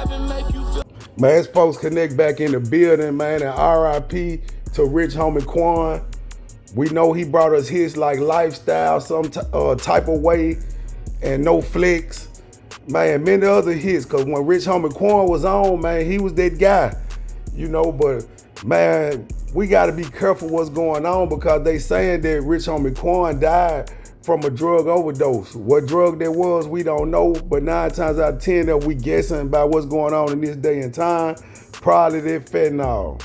Man, as folks connect back in the building, man, and RIP to Rich Homie Quan. We know he brought us his like lifestyle, some type of way, and no flicks. Man, many other hits, cause when Rich Homie Quan was on, man, he was that guy. But man, we gotta be careful what's going on because they saying that Rich Homie Quan died from a drug overdose. What drug that was, we don't know, but 9 times out of 10 that we guessing about what's going on in this day and time, probably that fentanyl.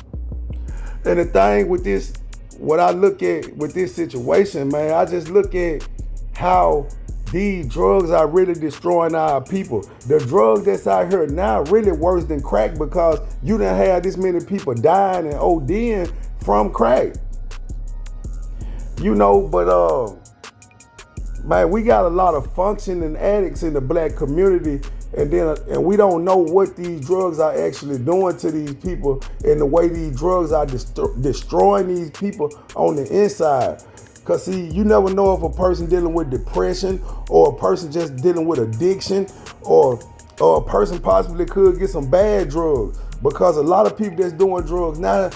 And the thing with this, what I look at with this situation, man, I just look at how these drugs are really destroying our people. The drugs that's out here now really worse than crack because you done had this many people dying and ODing from crack. Man, we got a lot of functioning addicts in the black community, and we don't know what these drugs are actually doing to these people and the way these drugs are destroying these people on the inside. Because see, you never know if a person dealing with depression or a person just dealing with addiction or a person possibly could get some bad drugs. Because a lot of people that's doing drugs now,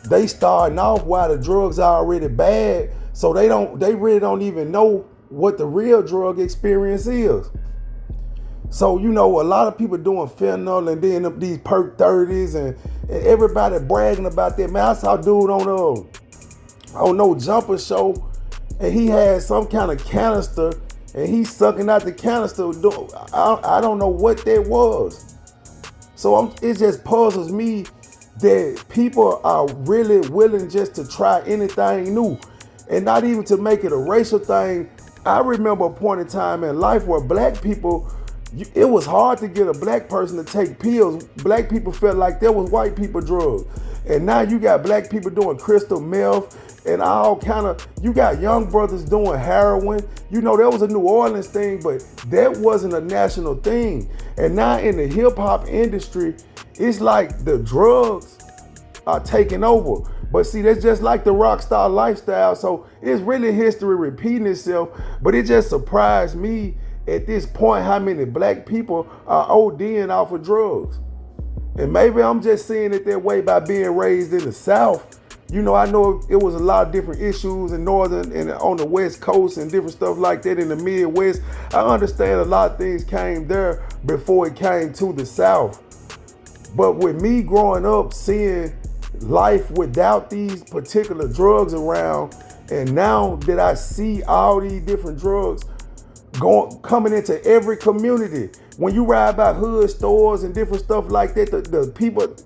they starting off while the drugs are already bad, so they really don't even know what the real drug experience is. So, a lot of people doing fentanyl and then these perk 30s and everybody bragging about that. Man, I saw a dude on no jumper show and he had some kind of canister and he's sucking out the canister. I don't know what that was. So it just puzzles me that people are really willing just to try anything new and not even to make it a racial thing. I remember a point in time in life where black people, it was hard to get a black person to take pills. Black people felt like there was white people drugs. And now you got black people doing crystal meth and all kind of, you got young brothers doing heroin. There was a New Orleans thing, but that wasn't a national thing. And now in the hip hop industry, it's like the drugs are taking over. But see, that's just like the rock star lifestyle. So it's really history repeating itself. But it just surprised me at this point how many black people are ODing off of drugs. And maybe I'm just seeing it that way by being raised in the South. I know it was a lot of different issues in Northern and on the West Coast and different stuff like that in the Midwest. I understand a lot of things came there before it came to the South. But with me growing up, seeing life without these particular drugs around, and now that I see all these different drugs coming into every community. When you ride by hood stores and different stuff like that,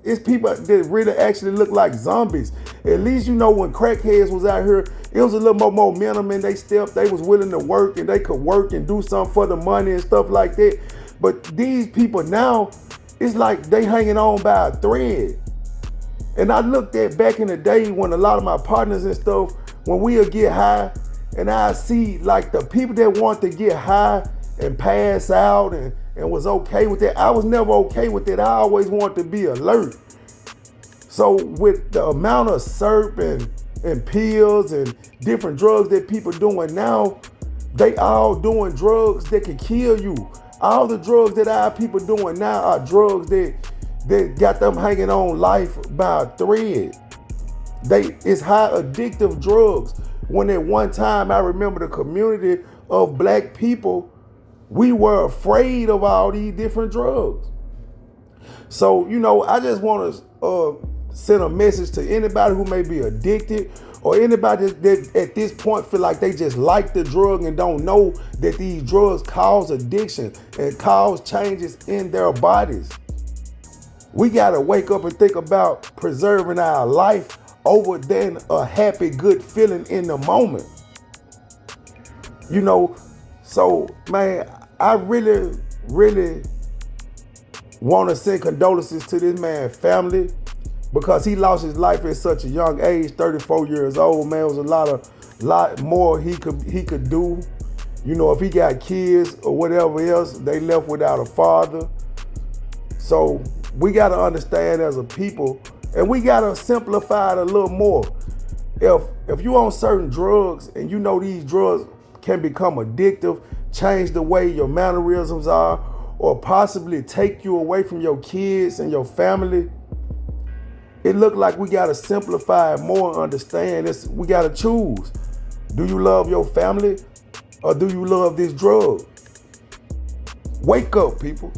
it's people that really actually look like zombies. At least when crackheads was out here, it was a little more momentum and they was willing to work and they could work and do something for the money and stuff like that. But these people now, it's like they hanging on by a thread. And I looked at back in the day when a lot of my partners and stuff, when we'll get high, and I see like the people that want to get high and pass out and was okay with that. I was never okay with that. I always wanted to be alert. So with the amount of syrup and pills and different drugs that people doing now, they all doing drugs that can kill you. All the drugs that our people doing now are drugs that got them hanging on life by a thread. It's high addictive drugs. When at one time I remember the community of black people, we were afraid of all these different drugs. So, I just want to send a message to anybody who may be addicted or anybody that at this point feel like they just like the drug and don't know that these drugs cause addiction and cause changes in their bodies. We got to wake up and think about preserving our life over than a happy, good feeling in the moment. So, man, I really, really want to send condolences to this man's family because he lost his life at such a young age, 34 years old. Man, it was a lot more he could do. If he got kids or whatever else, they left without a father. So we got to understand as a people, and we got to simplify it a little more. If you on certain drugs and these drugs can become addictive, change the way your mannerisms are, or possibly take you away from your kids and your family. It look like we gotta simplify it more and understand this. We gotta choose. Do you love your family or do you love this drug? Wake up, people.